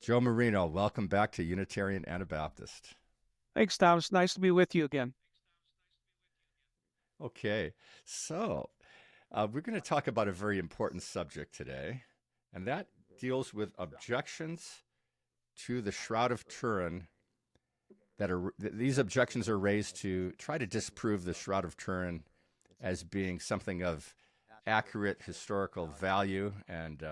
Joe Morino, welcome back to Unitarian Anabaptist. Thanks, Thomas. Nice to be with you again. Okay, so we're going to talk about a very important subject today, and that deals with objections to the Shroud of Turin. These objections are raised to try to disprove the Shroud of Turin as being something of accurate historical value and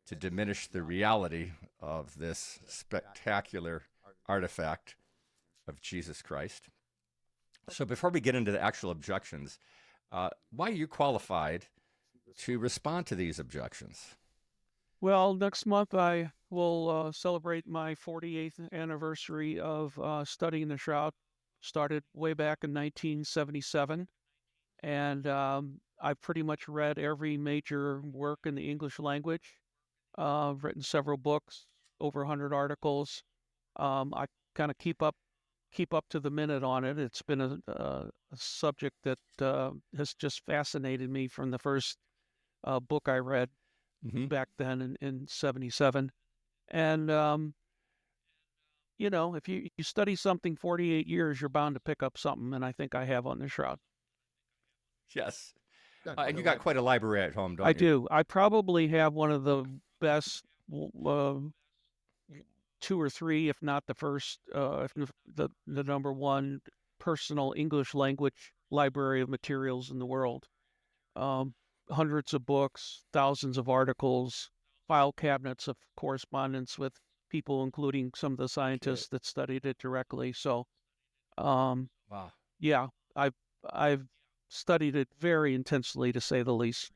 to diminish the reality of this spectacular artifact of Jesus Christ. So before we get into the actual objections, why are you qualified to respond to these objections? Well, next month I will celebrate my 48th anniversary of studying the Shroud. Started way back in 1977, and I've pretty much read every major work in the English language. I've written several books, over 100 articles. I kind of keep up to the minute on it. It's been a subject that has just fascinated me from the first book I read Mm-hmm. back then in 77. And, if you study something 48 years, you're bound to pick up something. And I think I have on the Shroud. Yes. And you got quite a library at home, I don't you? do. I probably have one of the best two or three, if not the first, if the number one personal English language library of materials in the world. Um, Hundreds of books, thousands of articles, file cabinets of correspondence with people, including some of the Okay. scientists that studied it directly. So, um, Wow. yeah, I've studied it very intensely, to say the least.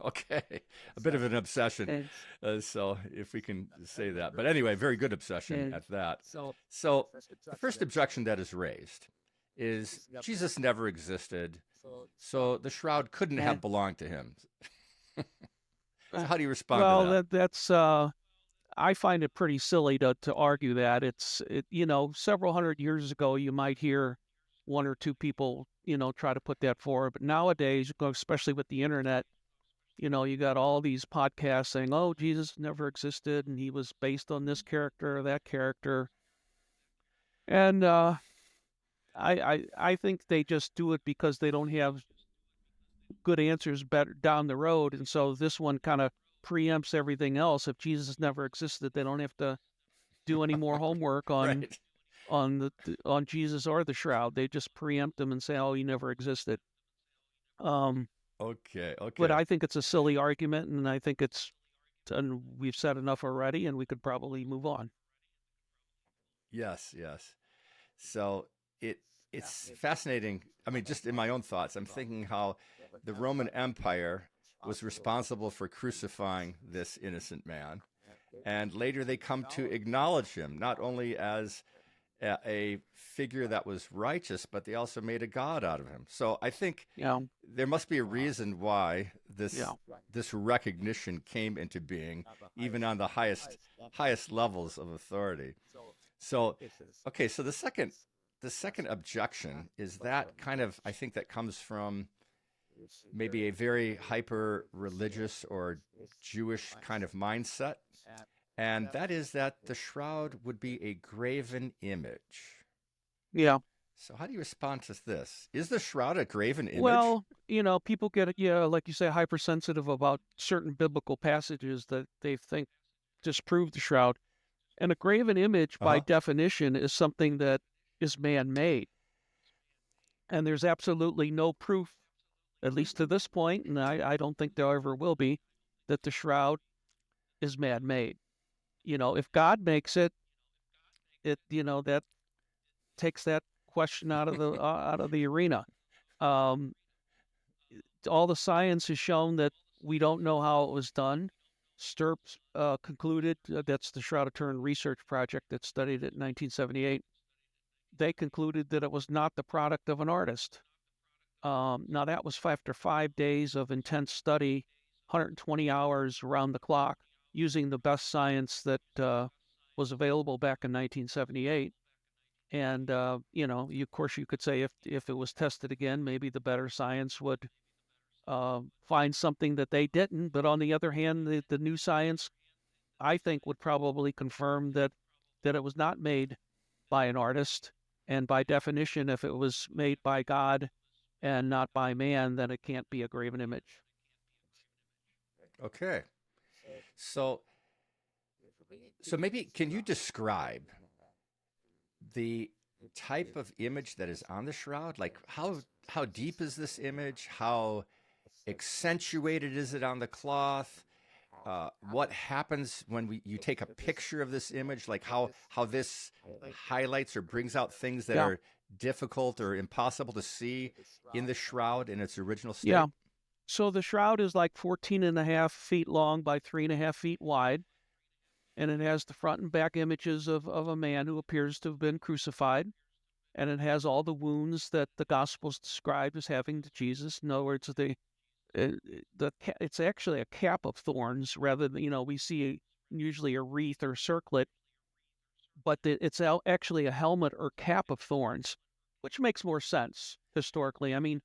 Okay. A bit of an obsession. And So, if we can say that. But anyway, very good obsession and at that. So, the first objection that is raised is Jesus never existed, so the shroud couldn't have and belonged to him. So, uh, how do you respond to well, that? that's I find it pretty silly to argue that. Several hundred years ago, you might hear one or two people, try to put that forward. But nowadays, especially with the internet, you got all these podcasts saying, "Oh, Jesus never existed, and he was based on this character or that character." And I think they just do it because they don't have good answers better down the road, and so this one kind of preempts everything else. If Jesus never existed, they don't have to do any more homework on Right. on Jesus or the Shroud. They just preempt him and say, "Oh, he never existed." Um, Okay. but Okay. I think it's a silly argument, and I think and we've said enough already, and we could probably move on. Yes. Yes. So it it's fascinating. I mean, just in my own thoughts, I'm thinking how the Roman Empire was responsible for crucifying this innocent man, and later they come to acknowledge him not only as a figure that was righteous, but they also made a god out of him. So I think Yeah, there must be a reason why yeah. this recognition came into being, even on the highest levels of authority. So, okay, so the second objection is that kind of I think that comes from maybe a very hyper religious or Jewish kind of mindset, and that is that the shroud would be a graven image. Yeah. So, how do you respond to this? Is the shroud a graven image? Well, people get, yeah, like you say, hypersensitive about certain biblical passages that they think disprove the Shroud. And a graven image, Uh by huh. definition, is something that is man-made. And there's absolutely no proof, at least to this point, and I don't think there ever will be, that the Shroud is man-made. If God makes it, that takes that question out of the arena. Um, all the science has shown that we don't know how it was done. Stirps concluded, that's the Shroud of Turin research project that studied it in 1978. They concluded that it was not the product of an artist. Now, that was after 5 days of intense study, 120 hours around the clock, using the best science that was available back in 1978. And of course, you could say if it was tested again, maybe the better science would find something that they didn't. But on the other hand, the new science, I think would probably confirm that it was not made by an artist. And by definition, if it was made by God and not by man, then it can't be a graven image. Okay. So so maybe can you describe the type of image that is on the shroud? Like how deep is this image? How accentuated is it on the cloth? What happens when you take a picture of this image? Like how this highlights or brings out things that Yeah. are difficult or impossible to see in the shroud in its original Yeah. state? So the shroud is like 14 and a half feet long by 3.5 feet wide. And it has the front and back images of a man who appears to have been crucified. And it has all the wounds that the Gospels describe as having to Jesus. In other words, it's actually a cap of thorns rather than, we see usually a wreath or circlet, but it's actually a helmet or cap of thorns, which makes more sense historically. I mean,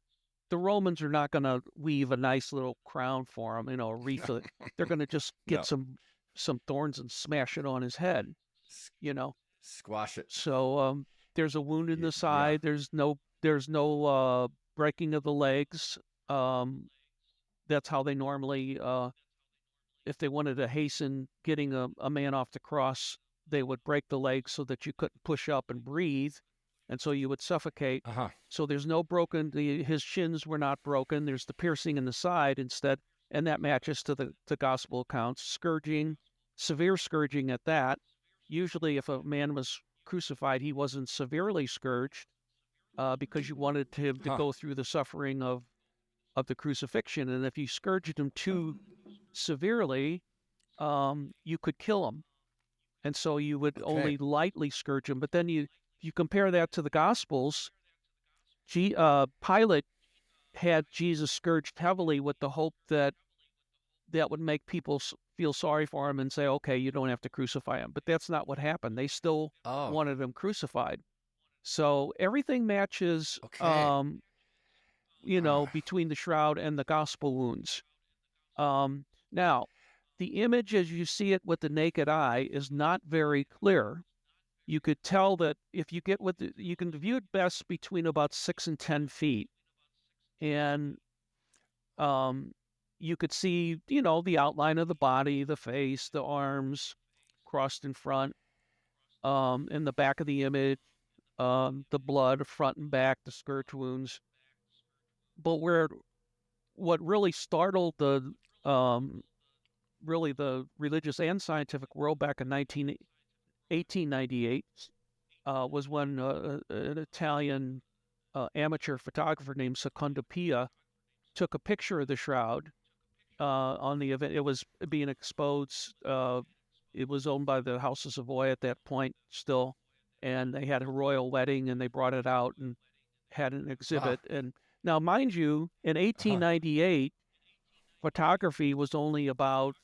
the Romans are not going to weave a nice little crown for him, a wreath. They're going to just get No. some thorns and smash it on his head, S- you know. Squash it. So there's a wound in the Yeah. side. There's no breaking of the legs. Um, that's how they normally, if they wanted to hasten getting a man off the cross, they would break the legs so that you couldn't push up and breathe, and so you would suffocate. Uh huh. So there's no broken. His shins were not broken. There's the piercing in the side instead, and that matches to the gospel accounts. Scourging, severe scourging at that. Usually, if a man was crucified, he wasn't severely scourged because you wanted him to Huh. go through the suffering of the crucifixion, and if you scourged him too severely, you could kill him. And so you would Okay. only lightly scourge him. But then you compare that to the Gospels. Pilate had Jesus scourged heavily with the hope that that would make people feel sorry for him and say, okay, you don't have to crucify him. But that's not what happened. They still Oh. wanted him crucified. So everything matches, Okay. Ah. between the shroud and the gospel wounds. Now, the image as you see it with the naked eye is not very clear. You could tell that if you get you can view it best between about 6 and 10 feet, and um, you could see, the outline of the body, the face, the arms crossed in front, in the back of the image, the blood front and back, the scourge wounds. But what really startled um, the religious and scientific world back in 1898 was when an Italian amateur photographer named Secondo Pia took a picture of the shroud on the event. It was being exposed. It was owned by the House of Savoy at that point still, and they had a royal wedding, and they brought it out and had an Ah. exhibit. And now, mind you, in Uh huh. 1898, photography was only about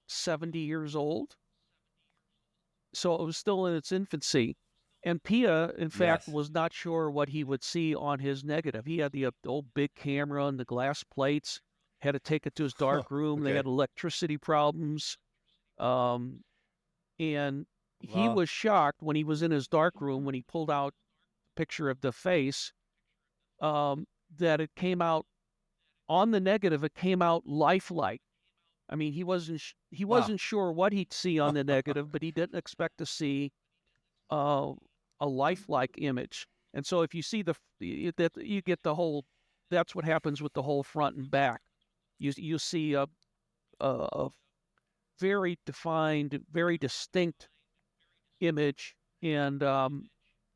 70 years old. So it was still in its infancy. And Pia, in fact, Yes. was not sure what he would see on his negative. He had the old big camera and the glass plates, had to take it to his dark room. They Okay. had electricity problems. Um, and he Well. was shocked when he was in his dark room, when he pulled out a picture of the face, that it came out on the negative, it came out lifelike. I mean, he Wow. wasn't sure what he'd see on the negative, but he didn't expect to see uh, a lifelike image. And so if you see that you get the whole, that's what happens with the whole front and back. You see a very defined, very distinct image, and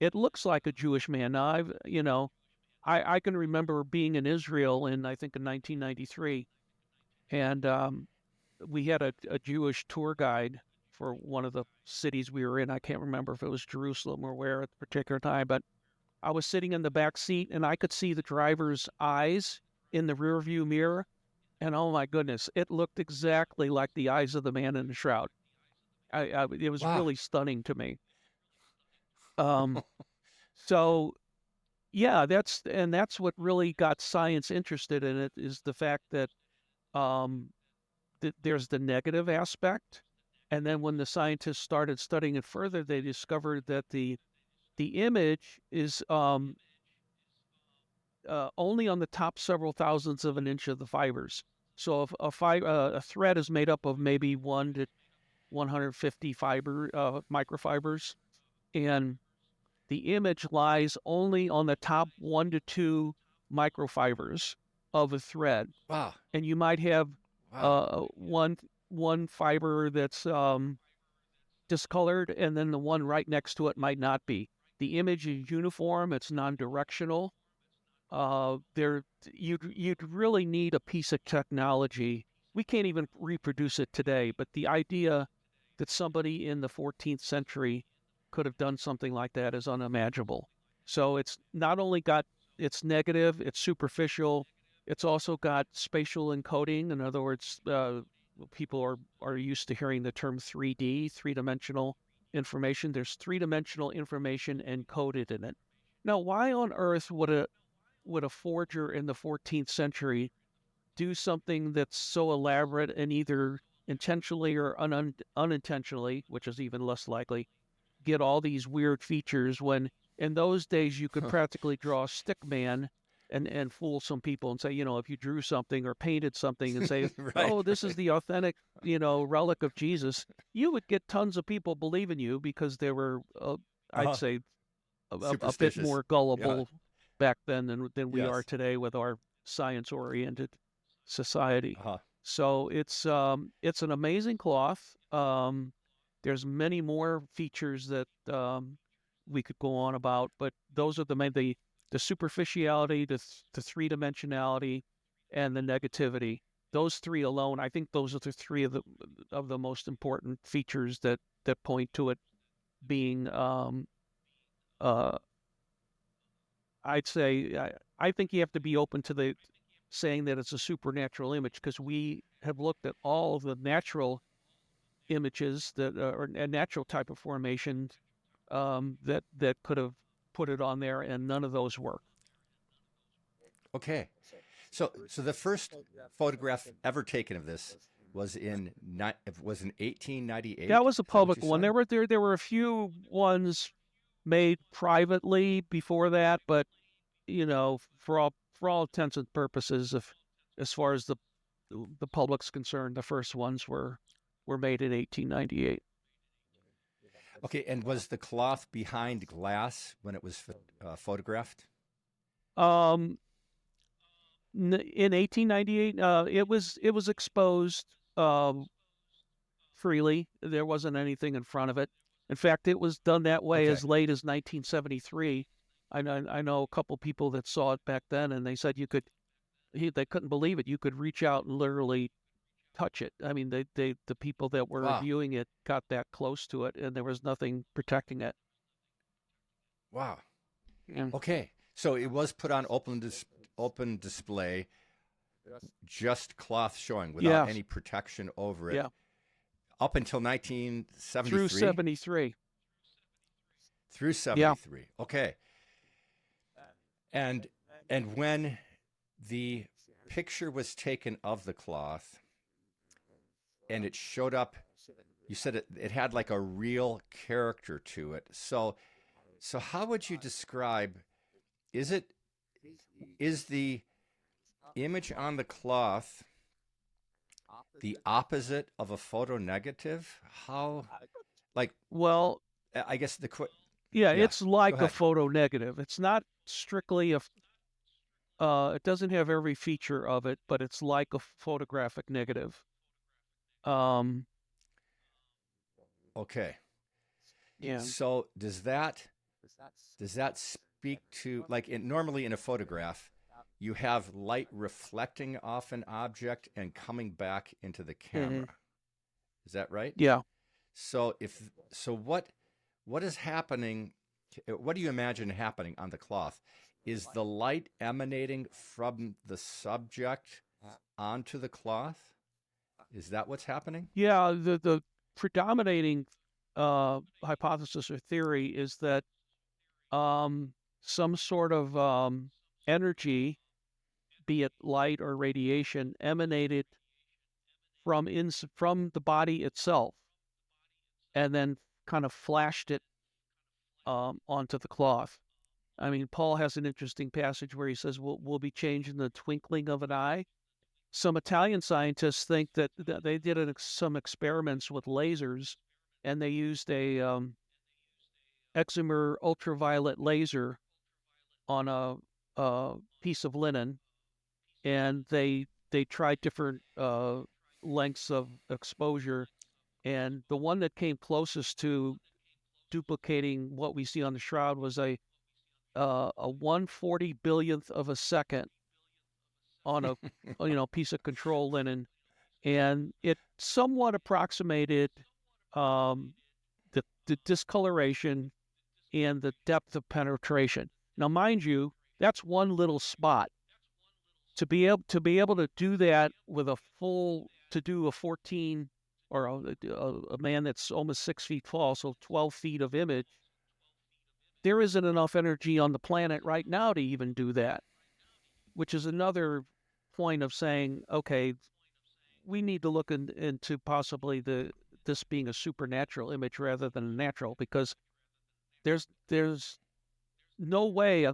it looks like a Jewish man. Now I can remember being in Israel I think in 1993, and we had a Jewish tour guide for one of the cities we were in. I can't remember if it was Jerusalem or where at the particular time, but I was sitting in the back seat and I could see the driver's eyes in the rearview mirror. And oh my goodness, it looked exactly like the eyes of the man in the shroud. It was Wow. really stunning to me. Um, so yeah, that's what really got science interested in it, is the fact that um, there's the negative aspect, And then when the scientists started studying it further, they discovered that the image is only on the top several thousandths of an inch of the fibers. So if a thread is made up of maybe 1 to 150 microfibers, and the image lies only on the top 1 to 2 microfibers of a thread, Wow. and you might have Wow. one fiber that's discolored, and then the one right next to it might not be. The image is uniform; it's non-directional. There, you'd really need a piece of technology. We can't even reproduce it today, but the idea that somebody in the 14th century could have done something like that is unimaginable. So it's not only got it's negative, it's superficial, it's also got spatial encoding. In other words, people are used to hearing the term 3D, three-dimensional information. There's three-dimensional information encoded in it. Now, why on earth would a forger in the 14th century do something that's so elaborate and either intentionally or unintentionally, which is even less likely, get all these weird features when in those days you could practically draw a stick man and fool some people and say, if you drew something or painted something and say, Right. oh, this is Right. the authentic, relic of Jesus, you would get tons of people believing you because they were, I'd Uh-huh. say, a bit Superstitious. more Yeah. gullible back then than we are Yes. today with our science oriented society. Uh-huh. So it's an amazing cloth. There's many more features that we could go on about, but those are the superficiality, the three dimensionality, and the negativity. Those three alone, I think those are the three of the most important features that point to it being uh, I'd say I think you have to be open to the saying that it's a supernatural image because we have looked at all of the natural images that are a natural type of formation that could have put it on there, and none of those work. Okay. So the first photograph ever taken of this was in 1898. That was a Is that what you public one. said? There were a few ones made privately before that, but for all intents and purposes, if as far as the public's concerned, the first ones were made in 1898. Okay. And was the cloth behind glass when it was photographed? Um, in 1898, it was exposed freely. There wasn't anything in front of it. In fact, it was done that way Okay. as late as 1973. I know a couple people that saw it back then, and they said they couldn't believe it. You could reach out and literally touch it. I mean, the people that were Wow. viewing it got that close to it, and there was nothing protecting it. Wow. Yeah, Okay. So it was put on open display, just cloth showing without yeah, any protection over it yeah. up until Through 1973 '73. through Yeah. 73. Okay. And and when the picture was taken of the cloth and it showed up, you said it had like a real character to it. So how would you describe, is it is the image on the cloth the opposite of a photo negative? How, like, Well, I guess yeah, yeah, it's go like a ahead. photo negative. It's not strictly it doesn't have every feature of it, but it's like a photographic negative. Um, Okay. yeah. So does that speak to, like, normally in a photograph you have light reflecting off an object and coming back into the Hmm. camera. Is that right? Yeah. So if so what is happening, what do you imagine happening on the cloth? Is the light emanating from the subject onto the cloth? Is that what's happening? Yeah, the predominating hypothesis or theory is that um, some sort of energy, be it light or radiation, emanated from the body itself. and then kind of flashed it onto the cloth. I mean, Paul has an interesting passage where he says, we'll be changed in the twinkling of an eye. Some Italian scientists think that they did some experiments with lasers, and they used a excimer ultraviolet laser on a piece of linen, and they tried different lengths of exposure, and the one that came closest to duplicating what we see on the shroud was a 140 billionth of a second on a piece of control linen, and it somewhat approximated um, the discoloration and the depth of penetration. Now, mind you, that's one little spot. To be able to do that with to do a 14 or a man that's almost 6 feet tall, so 12 feet of image, there isn't enough energy on the planet right now to even do that, which is another point of saying, okay, we need to look into possibly this being a supernatural image rather than a natural, because there's no way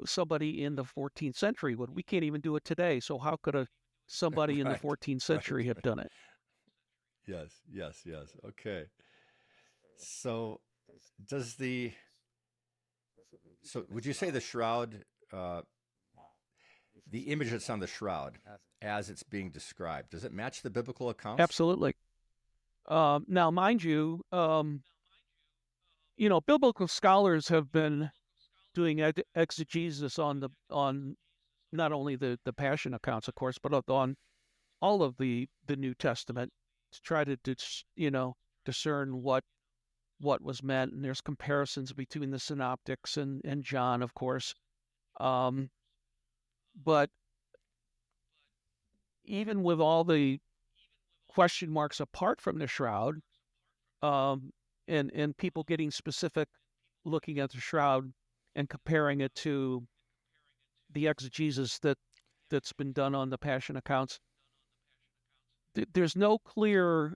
somebody in the 14th century would. We can't even do it today. So how could somebody in the Right. 14th Right. century have done it? Yes. Yes. Yes. Okay. So does the so would you say the shroud, uh, the image that's on the shroud, as it's being described, does it match the biblical accounts? Absolutely. Now, mind you, biblical scholars have been doing exegesis on not only the Passion accounts, of course, but on all of the New Testament to try to discern what was meant. And there's comparisons between the synoptics and John, of course. Um, but even with all the question marks apart from the shroud, um, and people getting specific, looking at the shroud and comparing it to the exegesis that's been done on the Passion accounts, there's no clear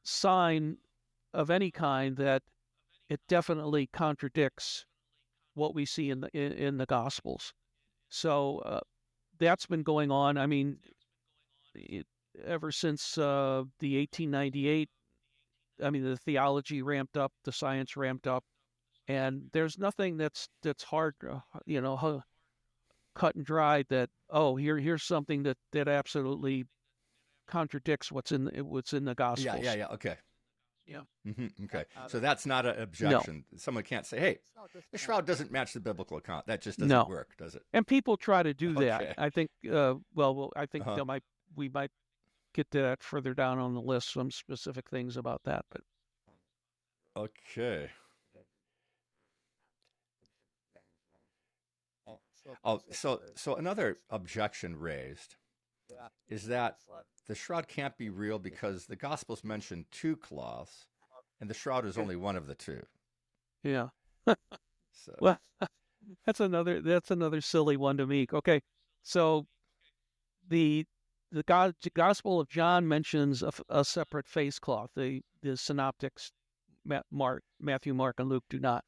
sign of any kind that it definitely contradicts what we see in the Gospels. So that's been going on. I mean, it, ever since the 1898. I mean, the theology ramped up, the science ramped up, and there's nothing that's hard, cut and dried. That here's something that absolutely contradicts what's in the Yeah. Yeah. Gospels. Yeah. Okay. Yeah. Okay. So that's not an No. objection. Someone can't say, "Hey, the shroud doesn't match the biblical account." That just doesn't No. work, does it? And people try to do that. Okay. I think. I think Uh-huh. we might get to that further down on the list. Some specific things about that, but Okay. Oh, so another objection raised is that the shroud can't be real because the Gospels mention two cloths, and the shroud is only one of the two. yeah. So, Well, that's another silly one to me. Okay, so the Gospel of John mentions a separate face cloth. The synoptics, Matthew, Mark, and Luke do not.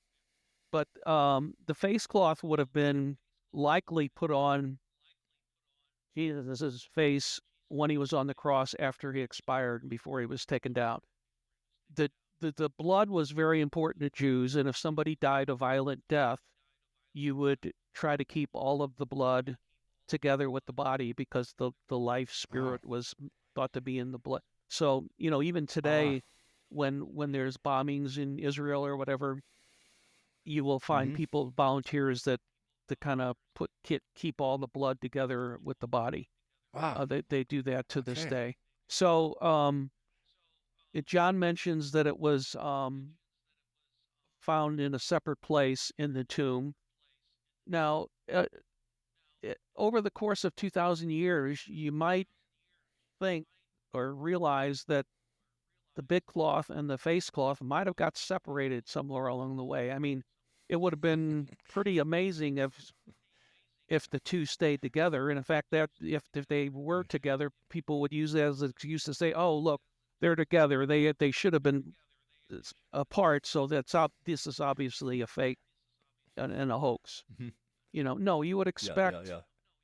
But the face cloth would have been likely put on Jesus' face when he was on the cross after he expired and before he was taken down. The, the blood was very important to Jews, and if somebody died a violent death, you would try to keep all of the blood together with the body because the life ah, spirit was thought to be in the blood. So, even ah, today, when there's bombings in Israel or whatever, you will find mm-hmm. people, volunteers that kind of keep all the blood together with the body. Wow. They do that to this Okay. day. So John mentions that it was found in a separate place in the tomb. Now, over the course of 2,000 years, you might think or realize that the big cloth and the face cloth might have got separated somewhere along the way. I mean, it would have been pretty amazing if the two stayed together. And in fact, that if they were together, people would use that as an excuse to say, "Oh, look, they're together. They should have been." apart. So this is obviously a fake and a hoax. Hmm. No, you would Yeah, yeah, expect yeah.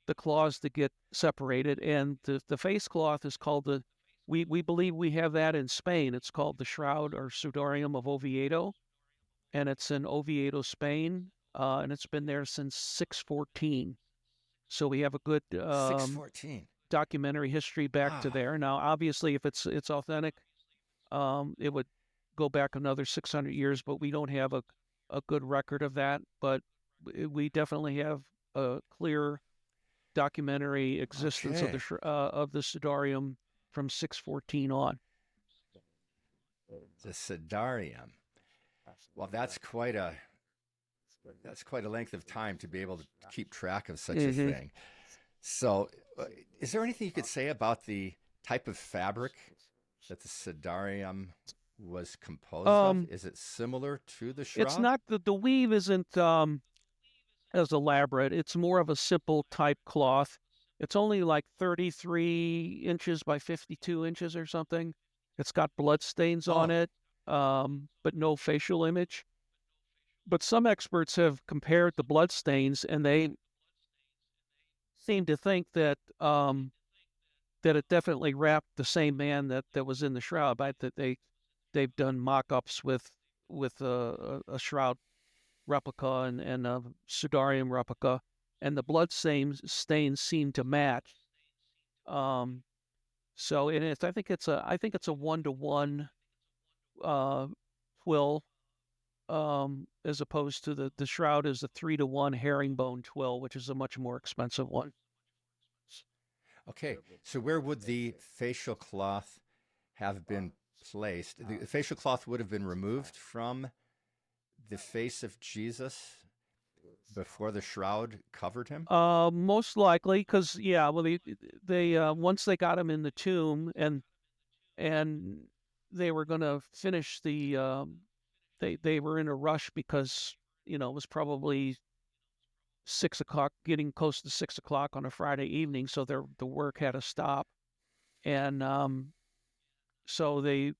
the claws to get separated, and the face cloth is called we believe we have that in Spain. It's called the Shroud or Sudorium of Oviedo, and it's in Oviedo, Spain, and it's been there since 614. So we have a good 614. documentary history back to Wow. there. Now, obviously, if it's authentic, it would go back another 600 years, but we don't have a good record of that. But we definitely have a clear documentary existence Okay. of the Sidarium from 614 on. The Sidarium. Well, that's quite a length of time to be able to keep track of such a Mm-hmm. thing. So, is there anything you could say about the type of fabric that the Sidarium was composed of? Um, Is it similar to the it's shroud? not the weave isn't as elaborate. It's more of a simple type cloth. It's only like 33 inches by 52 inches or something. It's got blood stains on Oh, it, but no facial image. But some experts have compared the blood stains, and they seem to think that it definitely wrapped the same man that was in the shroud. But that they've done mock-ups with a shroud replica and a Sudarium replica, and the blood stains seem to match. Um, so and it's I think it's a 1-to-1 uh, twill, as opposed to the shroud is a 3-to-1 herringbone twill, which is a much more expensive one. okay. So, where would the facial cloth have been placed? The facial cloth would have been removed from the face of Jesus before the shroud covered him? Most likely, because yeah, well, they once they got him in the tomb and they were going to finish they were in a rush because it was probably 6 o'clock, getting close to 6 o'clock on a Friday evening, so the work had to stop, and so they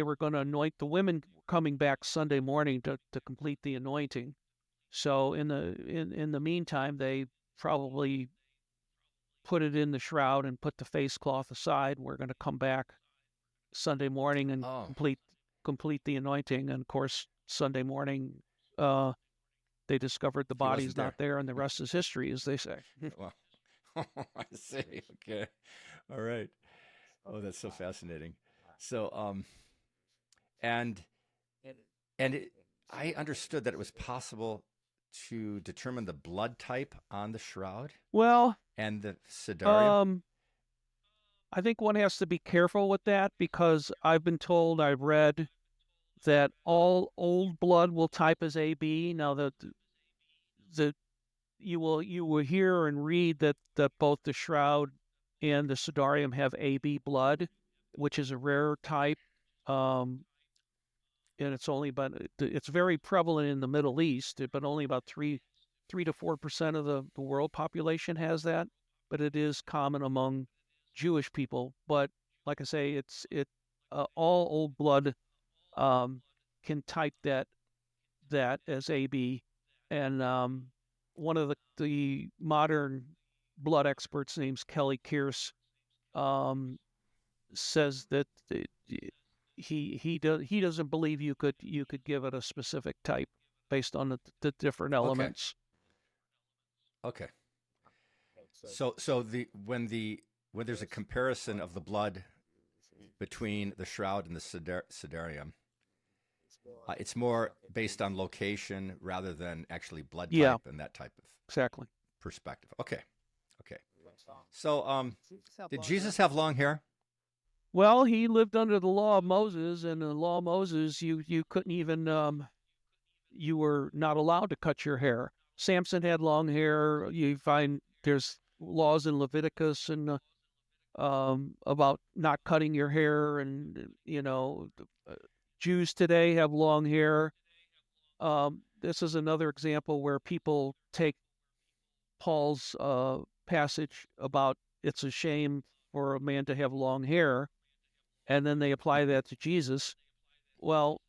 were going to anoint the women coming back Sunday morning to complete the anointing. So in the meantime, they probably put it in the shroud and put the face cloth aside. We're going to come back Sunday morning and Oh, complete the anointing. And of course, Sunday morning, uh, they discovered the he wasn't body's not there. there, and the rest is history, as they say. Well, I see. Okay. All right. Oh, that's so fascinating. So, and and it, I understood that it was possible to determine the blood type on the shroud Well, and the Sidarium. um, I think one has to be careful with that because I've read that all old blood will type as AB. Now the you will hear and read that both the shroud and the Sidarium have AB blood, which is a rare type. Um, and it's very prevalent in the Middle East, but only about 3 to 4% of the world population has that. But it is common among Jewish people. But like I say, it all old blood um, can type that as AB, and one of the modern blood experts, named Kelly Kearse, um, says that he doesn't believe you could give it a specific type based on the different Okay. elements. Okay. So when there's a comparison of the blood between the shroud and the Sidarium, it's more based on location rather than actually blood Yeah, type and that type of exactly. perspective. Okay. Okay. So, did Jesus have long hair? Well, he lived under the law of Moses, and in the law of Moses, you couldn't even you were not allowed to cut your hair. Samson had long hair. You find there's laws in Leviticus and about not cutting your hair, and Jews today have long hair. This is another example where people take Paul's passage about it's a shame for a man to have long hair, and then they apply that to Jesus. Well,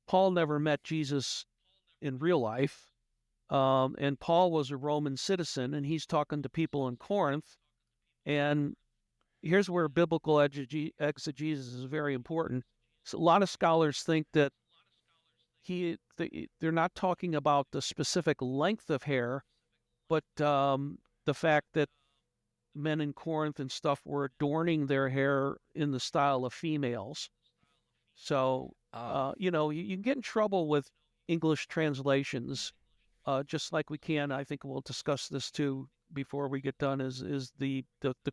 Paul never met Jesus in real life, and Paul was a Roman citizen, and he's talking to people in Corinth. And here's where biblical exegesis is very important. So a lot of scholars think that they're not talking about the specific length of hair, but the fact that men in Corinth and stuff were adorning their hair in the style of females. So, Oh, you can get in trouble with English translations, just like we can. I think we'll discuss this too before we get done. Is the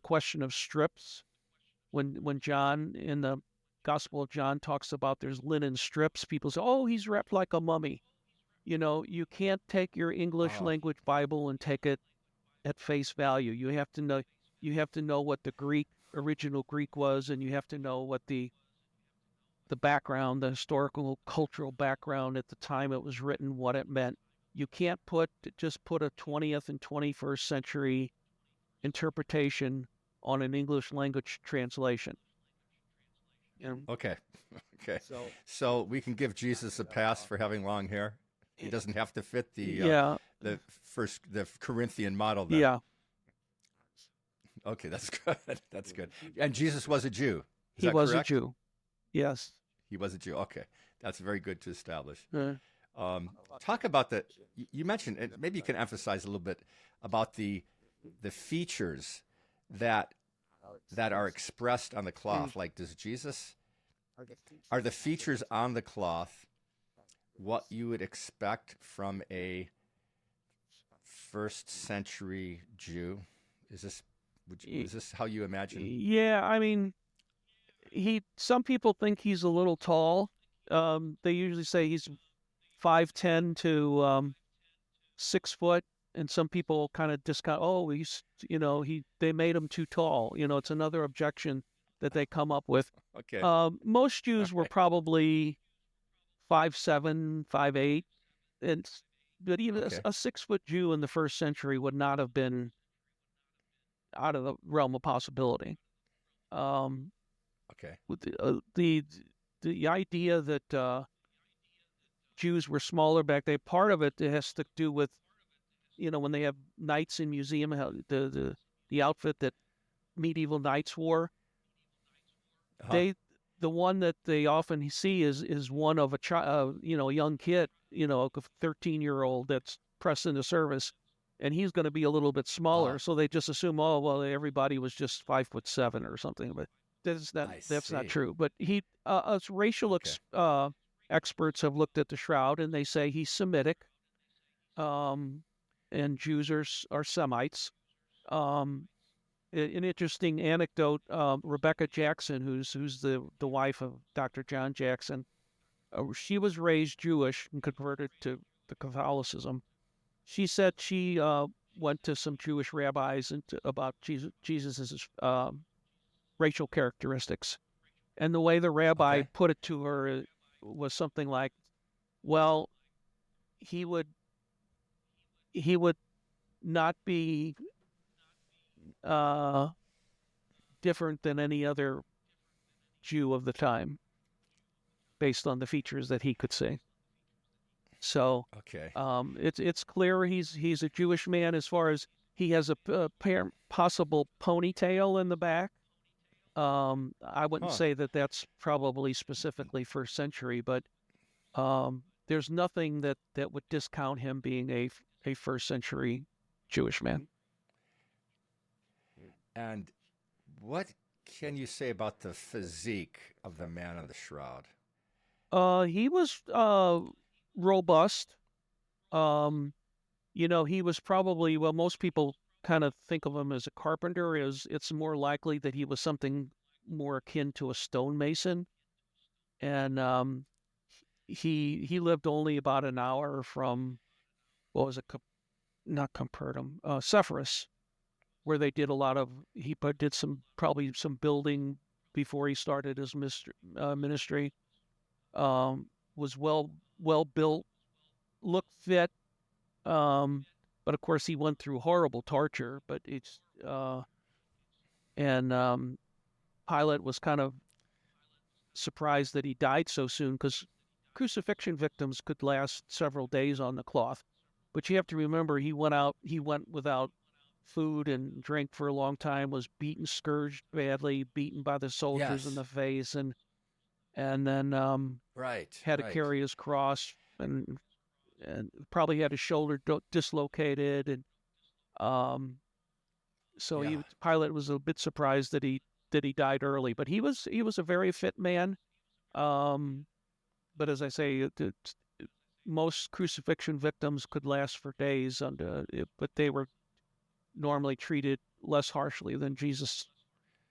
question of strips when John in the Gospel of John talks about there's linen strips. People say, "Oh, he's wrapped like a mummy." You can't take your English oh, language Bible and take it at face value. You have to know what the original Greek was, and you have to know what the background, the historical cultural background at the time it was written, what it meant. You can't just put a 20th and 21st century interpretation on an English language translation. And okay, okay. so, So we can give Jesus a pass for having long hair. He doesn't have to fit yeah, the Corinthian model then. yeah, Okay, that's good. That's good. And Jesus was a Jew. Is he that was a correct? Jew. Yes. He was a Jew. Okay, that's very good to establish. Uh, Talk about you mentioned, and maybe you can emphasize a little bit about the features that that are expressed on the cloth. Like, does Jesus are the features on the cloth what you would expect from a first century Jew? Is this is this how you imagine? yeah, I mean, some people think he's a little tall. They usually say he's 5'10" to 6 foot, and some people kind of discount. Oh, they made him too tall. It's another objection that they come up with. Okay, Most Jews were okay, probably 5'7", 5'8", and but even okay, a 6 foot Jew in the first century would not have been out of the realm of possibility. Um, okay. with the idea that Jews were smaller back then, part of it has to do with when they have knights in museum, how the outfit that medieval knights wore. Uh-huh. They the one that they often see is one of a child, a young kid, a 13-year-old that's pressed into service, and he's going to be a little bit smaller. Ah, So they just assume, oh well, everybody was just 5'7" or something. But I that's not see. true. But us Okay, experts have looked at the shroud, and they say he's Semitic, um, and Jews are Semites. Um, an interesting anecdote: Rebecca Jackson, who's the wife of Dr. John Jackson, she was raised Jewish and converted to Catholicism. She said she went to some Jewish rabbis about Jesus's racial characteristics, and the way the rabbi okay. put it to her was something like, "Well, he would he would not be uh, different than any other Jew of the time based on the features that he could see." So Okay. it's clear he's a Jewish man as far as he has a possible ponytail in the back. I wouldn't Huh. say that that's probably specifically first century, but there's nothing that would discount him being a first century Jewish man. And what can you say about the physique of the man in the shroud? He was robust. Um, he was probably, well, most people kind of think of him as a carpenter. It's more likely that he was something more akin to a stonemason. And he lived only about an hour from, what was it, not Capernaum, Sepphoris, where they did a lot of, did probably some building before he started his ministry. Was well built, looked fit. But of course, he went through horrible torture. But and Pilate was kind of surprised that he died so soon because crucifixion victims could last several days on the cloth, but you have to remember he went without food and drink for a long time, was beaten, scourged badly, beaten by the soldiers in Yes. the face, and then Right. had to Right. carry his cross and probably had his shoulder dislocated, and um, so Yeah. Pilate was a bit surprised that he died early, but he was a very fit man. Um, but as I say, most crucifixion victims could last for days, but they were normally treated less harshly than Jesus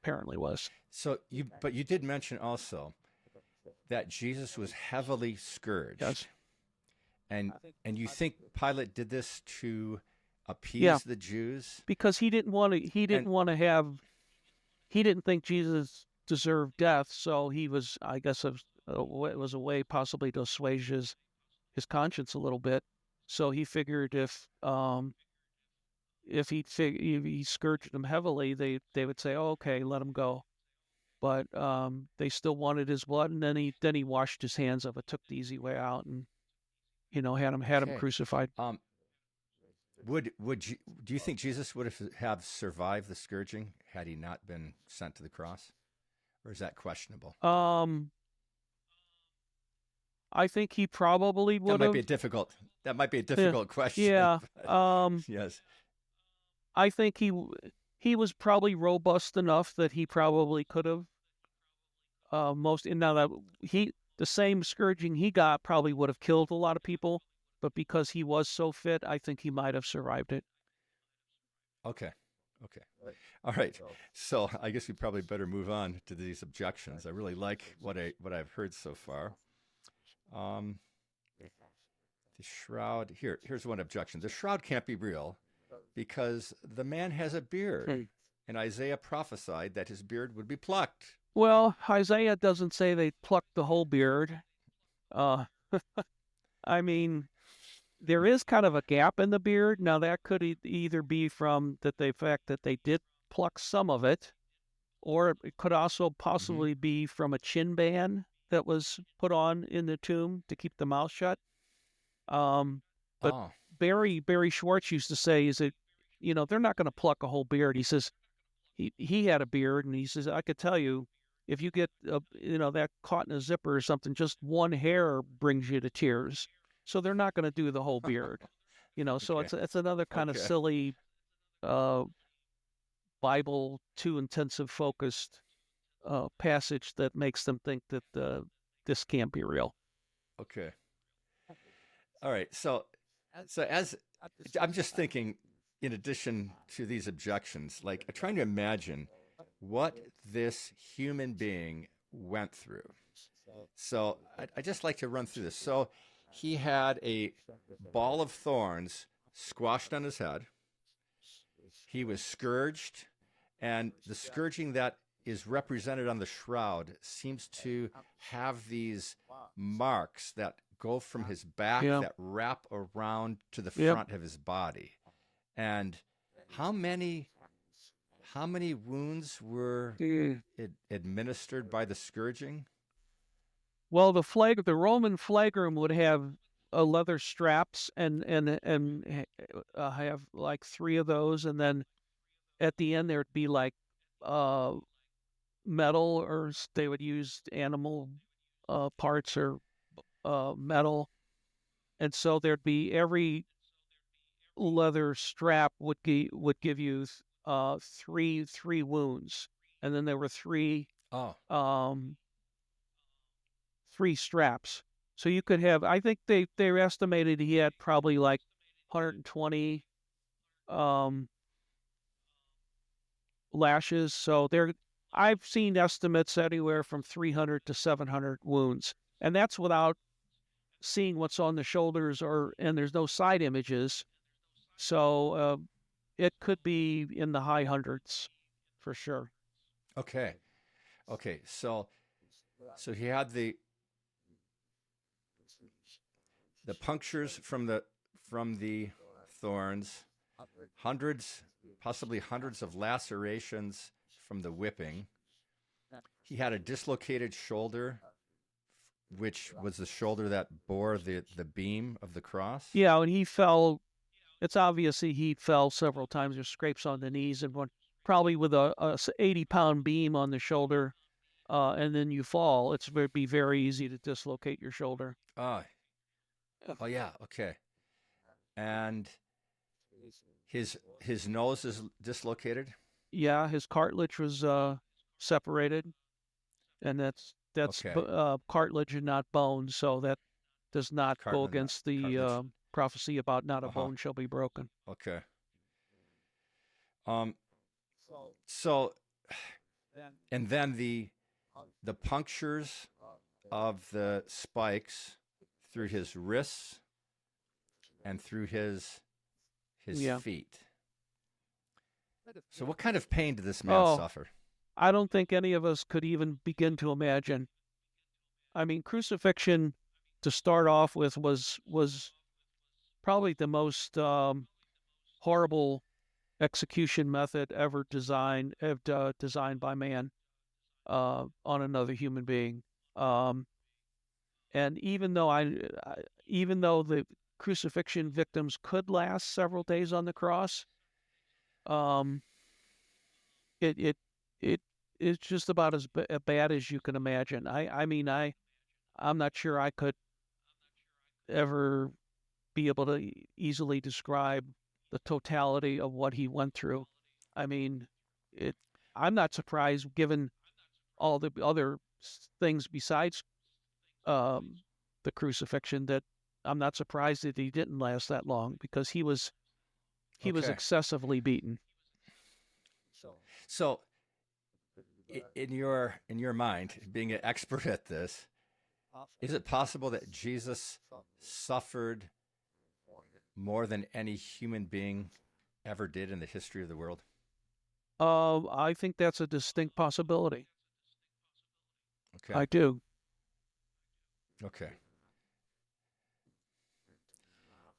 apparently was. But you did mention also that Jesus was heavily scourged, Yes. and you think Pilate did this to Yeah, appease the Jews? because he And didn't want to have he didn't think Jesus deserved death, so he was, I guess, it was a way possibly to assuage his conscience a little bit. So he figured if he scourged him heavily, they would say, "Oh, okay, let him go." But they still wanted his blood, and then he washed his hands of it, took the easy way out, and had him okay, crucified. um, do you think Jesus would have survived the scourging had he not been sent to the cross, or is that questionable? Um, I think he probably That would might be have. a difficult. That might be a Yeah, difficult question. yeah. But yes. I think he was probably robust enough that he probably could have most. And now that he the same scourging he got probably would have killed a lot of people, but because he was so fit, I think he might have survived it. Okay. Okay. All right. So I guess we probably better move on to these objections. I really like what I've heard so far. Um, the shroud. Here's one objection. The shroud can't be real because the man has a beard, Hmm. and Isaiah prophesied that his beard would be plucked. Well, Isaiah doesn't say they plucked the whole beard. Uh, I mean, there is kind of a gap in the beard. Now that could either be from the fact that they did pluck some of it, or it could also Mm-hmm. possibly be from a chin band that was put on in the tomb to keep the mouth shut. But Oh. Barry Schwartz used to say is that they're not going to pluck a whole beard. He says he had a beard, and he says I could tell you if you get that caught in a zipper or something, just one hair brings you to tears. So they're not going to do the whole beard. So Okay. it's another kind of Okay. silly uh, Bible too intensive focused passage that makes them think that this can't be real. Okay. All right. So as I'm just thinking, in addition to these objections, like trying to imagine what this human being went through. So I just like to run through this. So he had a ball of thorns squashed on his head. He was scourged, and the scourging that is represented on the shroud seems to have these marks that go from his back Yeah. that wrap around to the Yep. front of his body. And how many wounds were Mm. administered by the scourging? Well, the Roman flagrum would have leather straps and have like three of those, and then at the end there'd be like uh, metal, or they would use animal parts or metal, and so there'd be every leather strap would give you three wounds, and then there were Oh, um, three straps. So you could have. I think they estimated he had probably like 120 um, lashes. So there, I've seen estimates anywhere from 300 to 700 wounds, and that's without seeing what's on the shoulders and there's no side images. So it could be in the high hundreds for sure. okay. Okay. So he had the punctures from the thorns, hundreds, possibly hundreds of lacerations from the whipping. He had a dislocated shoulder which was the shoulder that bore the beam of the cross. Yeah, when he fell, it's obvious he fell several times. There's scrapes on the knees and one, probably with a 80-pound beam on the shoulder, and then you fall. It's would be very easy to dislocate your shoulder. Oh, oh yeah, okay. And his nose is dislocated. Yeah, his cartilage was separated, and that's Okay, cartilage and not bone, so that does not go against the cartilage. prophecy about not a Uh huh. bone shall be broken. Okay. Um. So, and then the punctures of the spikes through his wrists and through his Yeah. feet. So, what kind of pain did this man Oh, suffer? I don't think any of us could even begin to imagine. I mean, crucifixion to start off with was probably the most horrible execution method ever designed by man on another human being. Um, and even though the crucifixion victims could last several days on the cross, um, it it it it's just about as bad as you can imagine. I mean I'm not sure I could ever be able to easily describe the totality of what he went through. I mean, it. I'm not surprised given all the other things besides um, the crucifixion that I'm not surprised that he didn't last that long because he was Okay. excessively beaten. So, in your mind, being an expert at this, is it possible that Jesus suffered more than any human being ever did in the history of the world? I think that's a distinct possibility. Okay. I do. Okay.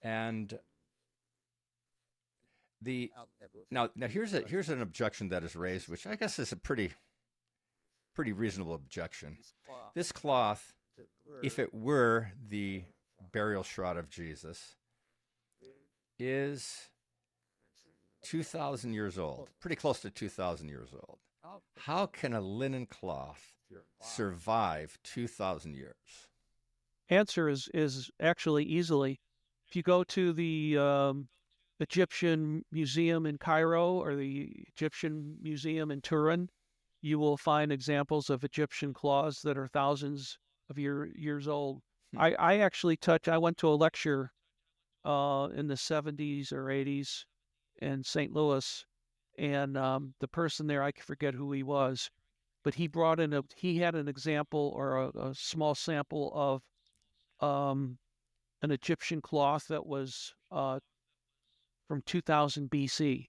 And the now here's an objection that is raised, which I guess is a pretty reasonable objection. This cloth, if it were the burial shroud of Jesus, is 2,000 years old, pretty close to 2,000 years old. How can a linen cloth survive 2,000 years? Answer is actually easily. If you go to the Egyptian Museum in Cairo or the Egyptian Museum in Turin, you will find examples of Egyptian cloths that are thousands of years old. Hmm. I actually I went to a lecture in the 70s or 80s in St. Louis, and the person there, I forget who he was, but he had an example or a small sample of um, an Egyptian cloth that was from 2000 BC,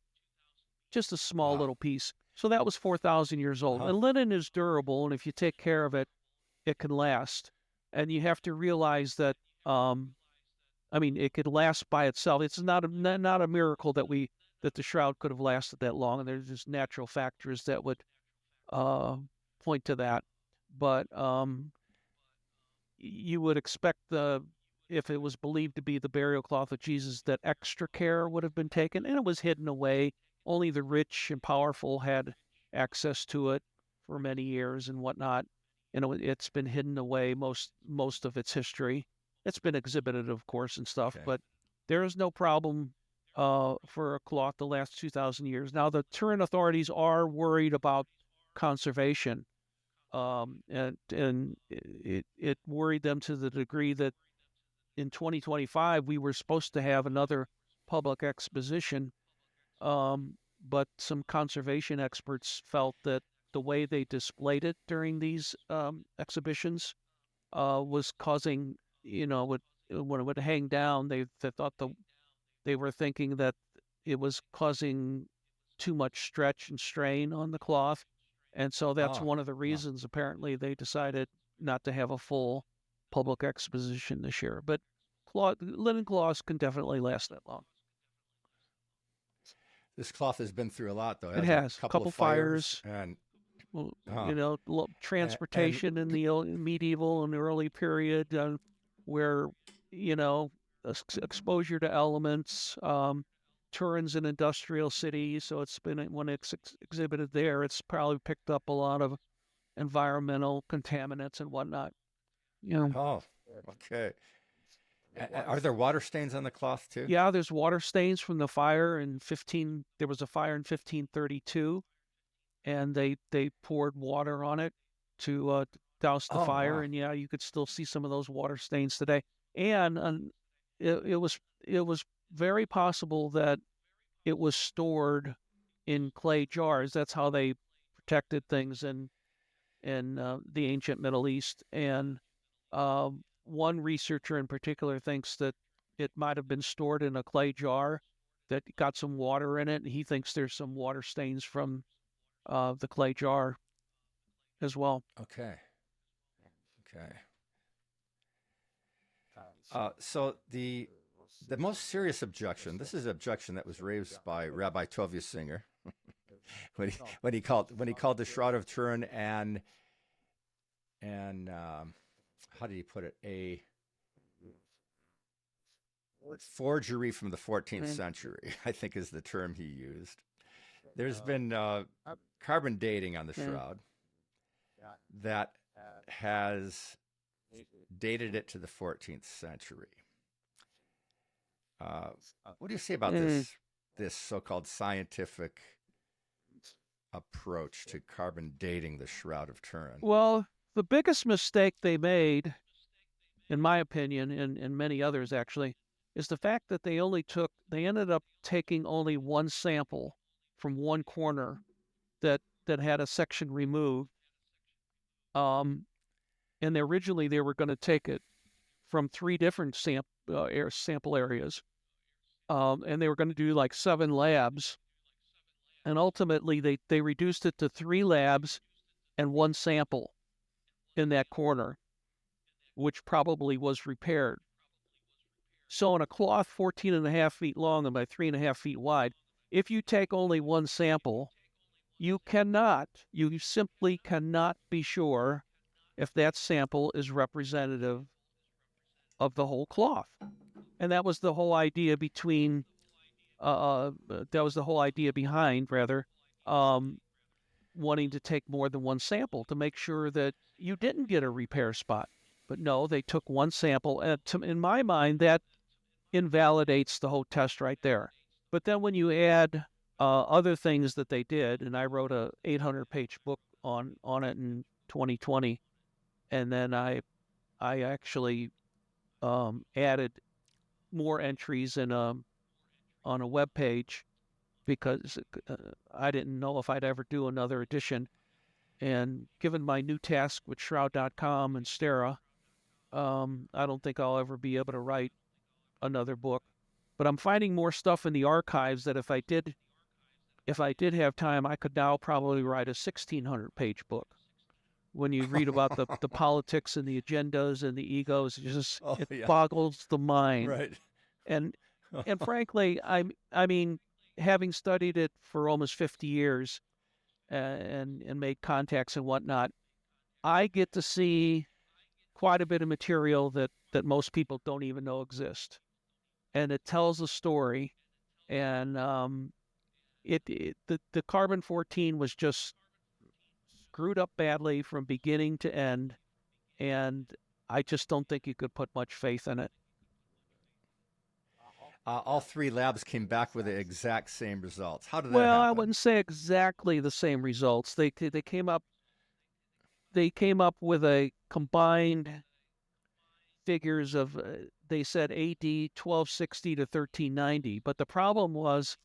just a small Wow. little piece. So that was 4,000 years Uh old. huh. And linen is durable, and if you take care of it, it can last. And you have to realize that, I mean, it could last by itself. It's not a miracle that the shroud could have lasted that long, and there's just natural factors that would uh, point to that. But you would expect if it was believed to be the burial cloth of Jesus, that extra care would have been taken, and it was hidden away. Only the rich and powerful had access to it for many years and whatnot. And it's been hidden away most of its history. It's been exhibited, of course, and stuff, Okay. but there is no problem for a cloth to last 2,000 years. Now, the Turin authorities are worried about conservation, and it worried them to the degree that in 2025 we were supposed to have another public exposition, but some conservation experts felt that the way they displayed it during these exhibitions was causing, when it would hang down, they thought they were thinking that it was causing too much stretch and strain on the cloth. And so that's Oh. one of the Oh. reasons apparently they decided not to have a full public exposition this year. But linen cloths can definitely last that long. This cloth has been through a lot, though, It hasn't it? has A a couple of couple fires fires. and Huh. And transportation in the medieval and early period, where, you know, exposure to elements. Turin's an industrial city, so it's been when it's exhibited there, it's probably picked up a lot of environmental contaminants and whatnot. Yeah. oh, okay. Are there water stains on the cloth too? Yeah, there's water stains from the fire in 15. There was a fire in 1532, and they poured water on it to douse the Oh, fire, wow. and yeah, you could still see some of those water stains today. And it was very possible that it was stored in clay jars. That's how they protected things in the ancient Middle East. And one researcher in particular thinks that it might have been stored in a clay jar that got some water in it. And he thinks there's some water stains from the clay jar as well. Okay. Okay. So the most serious objection. This is an objection that was raised by Rabbi Tovia Singer when he called the Shroud of Turin and how did he put it, a forgery from the 14th century, I think is the term he used. There's been carbon dating on the shroud that has dated it to the 14th century. What do you say about this so-called scientific approach to carbon dating the Shroud of Turin? Well, the biggest mistake they made, in my opinion, and many others actually, is the fact that they ended up taking only one sample from one corner that had a section removed. And originally they were going to take it from three different sample areas, and they were going to do like 7 labs. And ultimately they reduced it to 3 labs and 1 sample in that corner, which probably was repaired. So on a cloth 14 and a half feet long and by 3.5 feet wide, if you take only 1 sample, you simply cannot be sure if that sample is representative of the whole cloth. And that was the whole idea behind, rather, wanting to take more than 1 sample to make sure that you didn't get a repair spot. But no, they took 1 sample. And in my mind, that invalidates the whole test right there. But then when you add other things that they did, and I wrote a 800-page book on it in 2020, and then I actually added more entries on a web page because I didn't know if I'd ever do another edition. And given my new task with Shroud.com and Stera, I don't think I'll ever be able to write another book. But I'm finding more stuff in the archives that if I did have time, I could now probably write a 1,600-page book. When you read about the politics and the agendas and the egos, it Yeah. boggles the mind. Right. And frankly, I mean, having studied it for almost 50 years and made contacts and whatnot, I get to see quite a bit of material that most people don't even know exists, and it tells a story. And the carbon 14 was just screwed up badly from beginning to end, and I just don't think you could put much faith in it. All 3 labs came back with the exact same results. How did that Well, I happen? wouldn't say exactly the same results. They came up with a combined figures of they said AD 1260 to 1390, but the problem was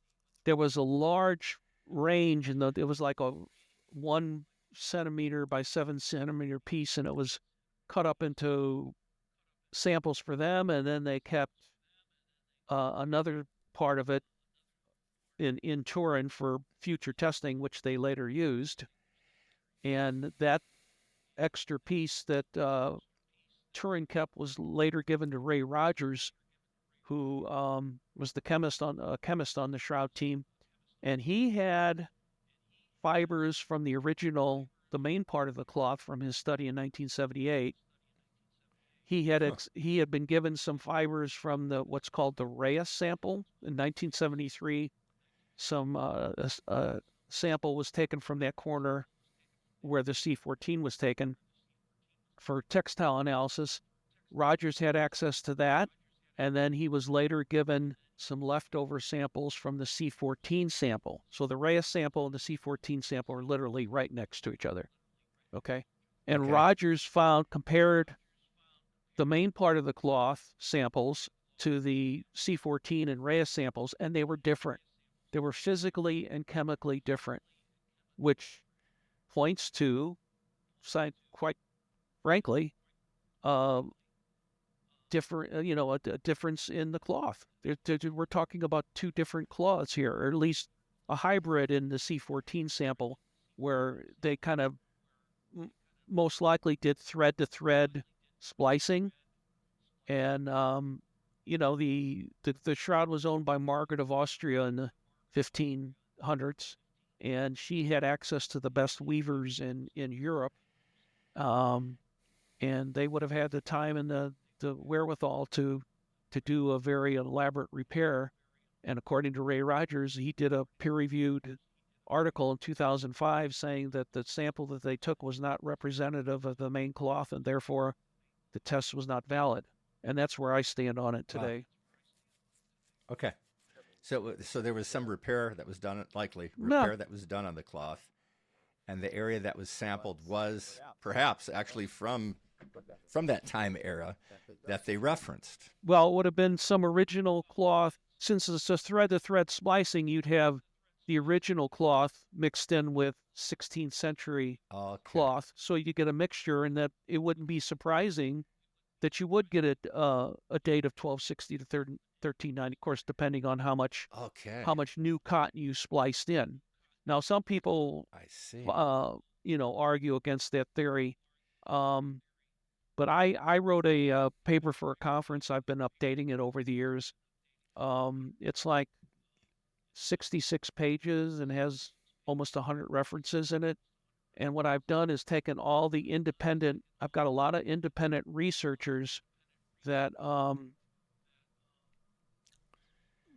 there was a large range, and it was like a 1 centimeter by 7 centimeter piece, and it was cut up into samples for them, and then they kept another part of it in Turin for future testing, which they later used. And that extra piece that Turin kept was later given to Ray Rogers, who was the chemist on the Shroud team, and he had fibers from the original the main part of the cloth from his study in 1978. Huh. He had been given some fibers from the what's called the Reyes sample in 1973. Some a sample was taken from that corner where the C14 was taken for textile analysis. Rogers had access to that, and then he was later given some leftover samples from the C14 sample. So the Reyes sample and the C14 sample are literally right next to each other. Okay. And Okay. Rogers compared the main part of the cloth samples to the C14 and Reyes samples, and they were different. They were physically and chemically different, which points to, quite frankly, uh, different, a difference in the cloth. We're talking about two different cloths here, or at least a hybrid in the C14 sample, where they kind of most likely did thread to thread splicing. And the shroud was owned by Margaret of Austria in the 1500s, and she had access to the best weavers in Europe. Um, and they would have had the time and the wherewithal to do a very elaborate repair. And according to Ray Rogers, he did a peer-reviewed article in 2005 saying that the sample that they took was not representative of the main cloth, and therefore the test was not valid. And that's where I stand on it Wow. today. Okay. So there was some repair that was done, likely No, repair that was done on the cloth, and the area that was sampled was perhaps actually from that time era that they referenced. well, it would have been some original cloth. Since it's a thread to thread splicing, you'd have the original cloth mixed in with 16th century Okay. cloth. So you get a mixture, and that it wouldn't be surprising that you would get a date of 1260 to 1390, of course, depending on Okay. how much new cotton you spliced in. Now, some people, I see. argue against that theory. Um, but I wrote a paper for a conference. I've been updating it over the years. It's like 66 pages and has almost 100 references in it. And what I've done is taken I've got a lot of independent researchers that,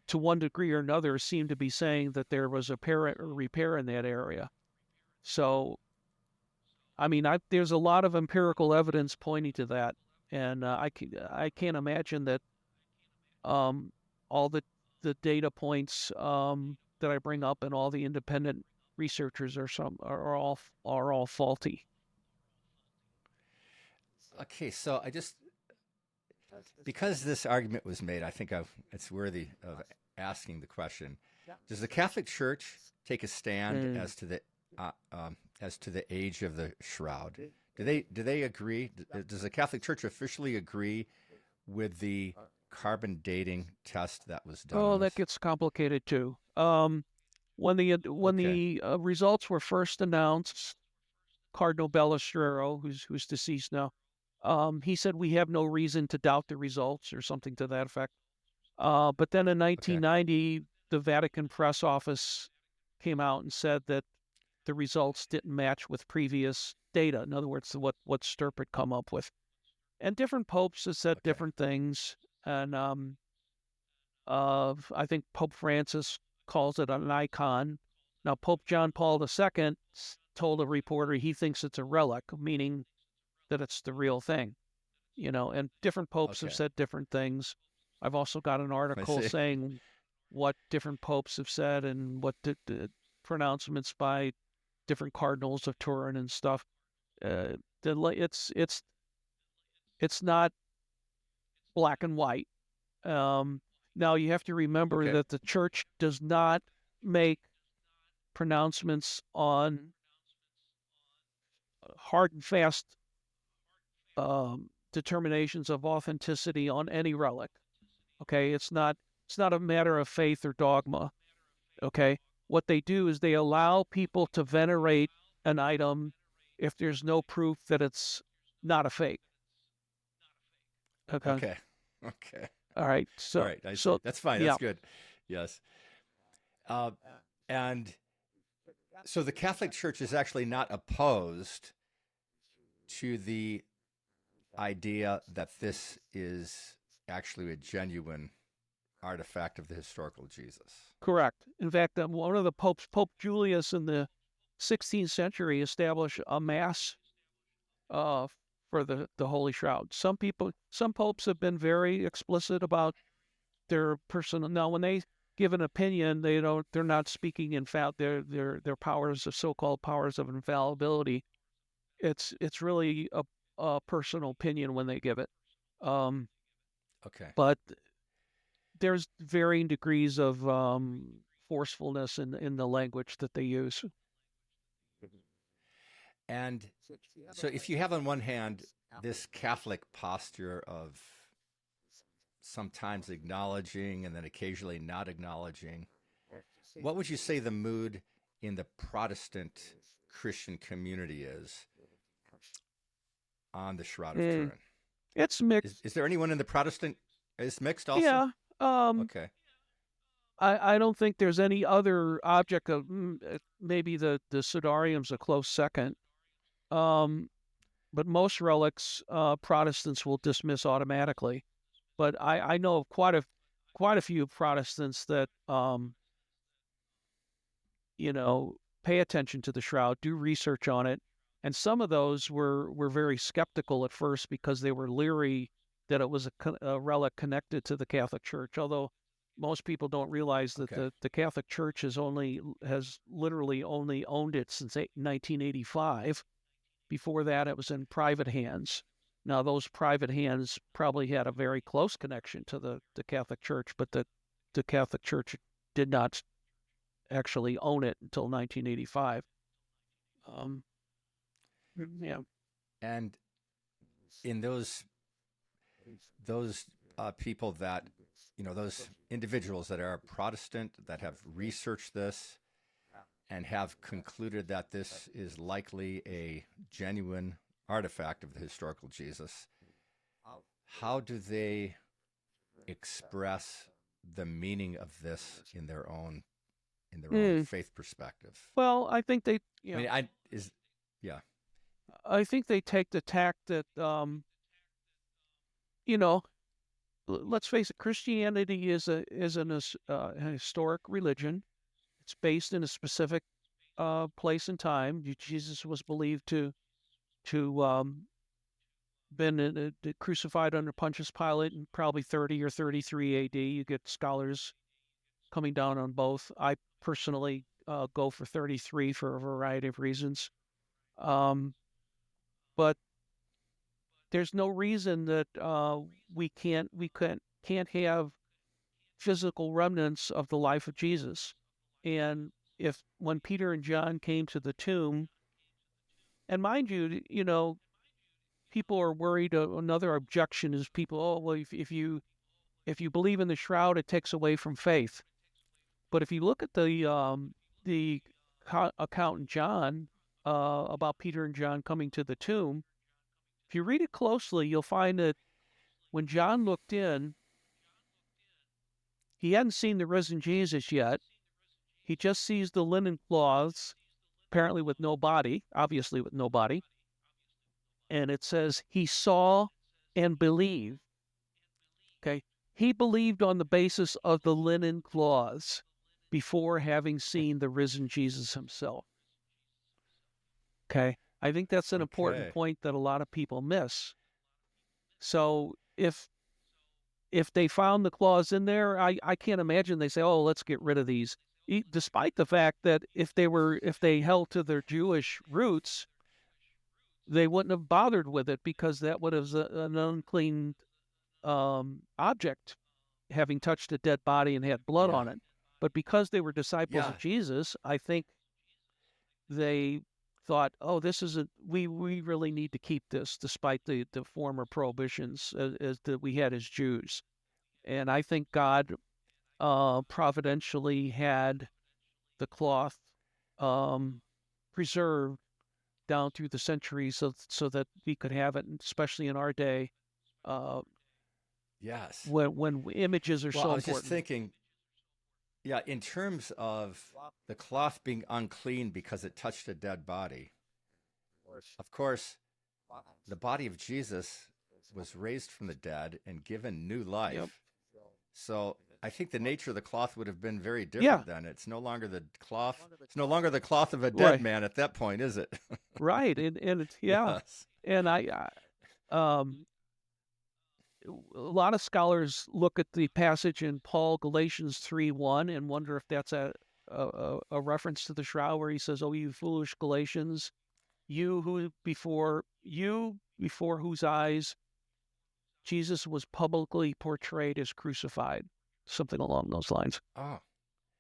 to one degree or another, seem to be saying that there was a repair in that area. So, I mean, there's a lot of empirical evidence pointing to that. And I can't imagine that all the data points that I bring up and all the independent researchers are all faulty. Okay. So I just because this argument was made, I think it's worthy of asking the question: does the Catholic Church take a stand Mm. as to the age of the shroud? Do they agree? Does the Catholic Church officially agree with the carbon dating test that was done Oh, on that this? gets complicated too. When Okay. the results were first announced, Cardinal Balestrero, who's deceased now, he said we have no reason to doubt the results or something to that effect. But then in Okay. 1990, the Vatican press office came out and said that the results didn't match with previous data. In other words, what Stirp had come up with. And different popes have said Okay. different things. And I think Pope Francis calls it an icon. Now, Pope John Paul II told a reporter he thinks it's a relic, meaning that it's the real thing. And different popes have Okay. said different things. I've also got an I article see. saying what different popes have said and what the pronouncements by different cardinals of Turin and stuff. Uh, it's not black and white. Um, Now you have to remember Okay. that the church does not make pronouncements on hard and fast determinations of authenticity on any relic. Okay, it's not a matter of faith or dogma. Okay, what they do is they allow people to venerate an item if there's no proof that it's not a fake. Okay, Okay. Okay. all right. All So right. I see. so That's fine. yeah. That's good. Yes. Uh, and So the Catholic Church is actually not opposed to the idea that this is actually a genuine artifact of the historical Jesus. Correct. In fact, one of the popes, Pope Julius in the 16th century, established a mass uh, for the Holy Shroud. Some popes have been very explicit about their personal. Now, when they give an opinion, they're not speaking in fact their powers of so-called powers of infallibility. It's really a personal opinion when they give it. Um, Okay. but there's varying degrees of forcefulness in the language that they use. And so if you have on one hand this Catholic posture of sometimes acknowledging and then occasionally not acknowledging, what would you say the mood in the Protestant Christian community is on the Shroud of Mm, Turin? it's Is, mixed. is there anyone in the Protestant? Is mixed also? Yeah. Um, Okay. I don't think there's any other object of maybe the Sudarium's a close second. Um, but most relics Protestants will dismiss automatically. But I know of quite a few Protestants that pay attention to the shroud, do research on it, and some of those were very skeptical at first because they were leery that it was a relic connected to the Catholic Church. Although most people don't realize that Okay. the Catholic Church has literally only owned it since 1985. Before that, it was in private hands. Now, those private hands probably had a very close connection to the Catholic Church, but the Catholic Church did not actually own it until 1985. Um, yeah. And in those people that those individuals that are Protestant that have researched this and have concluded that this is likely a genuine artifact of the historical Jesus, how do they express the meaning of this in their own Mm. faith perspective? Well, I think they, I mean, I is yeah. I think they take the tack that, you know, let's face it, Christianity is an historic religion. It's based in a specific place and time. Jesus was believed to been crucified under Pontius Pilate in probably 30 or 33 A.D. You get scholars coming down on both. I personally go for 33 for a variety of reasons. Um, but there's no reason that we can't have physical remnants of the life of Jesus. And if when Peter and John came to the tomb, and mind you, people are worried. Another objection is people, oh well, if you believe in the shroud, it takes away from faith. But if you look at the account in John about Peter and John coming to the tomb, if you read it closely, you'll find that when John looked in, he hadn't seen the risen Jesus yet. He just sees the linen cloths, apparently with no body, obviously with no body. And it says he saw and believed. Okay. He believed on the basis of the linen cloths before having seen the risen Jesus himself. Okay. I think that's an important Okay. point that a lot of people miss. So if they found the clause in there, I can't imagine they say, oh, let's get rid of these. Despite the fact that if they held to their Jewish roots, they wouldn't have bothered with it because that would have an unclean object having touched a dead body and had blood Yeah. on it. But because they were disciples Yeah. of Jesus, I think they thought, oh, this isn't, we really need to keep this despite the former prohibitions as that we had as Jews. And I think God providentially had the cloth um, preserved down through the centuries so that we could have it, especially in our day, uh, Yes. when images are Well, so I was just important. thinking Yeah, in terms of the cloth being unclean because it touched a dead body, of course, the body of Jesus was raised from the dead and given new Yep. life. So I think the nature of the cloth would have been very Yeah. different then. It's no longer the cloth. It's no longer the cloth of a dead Right. man at that point, is it? Right. Yeah. Yes. And a lot of scholars look at the passage in Paul Galatians 3:1 and wonder if that's a reference to the shroud where he says, "Oh, you foolish Galatians, before whose eyes Jesus was publicly portrayed as crucified," something along those lines. Oh,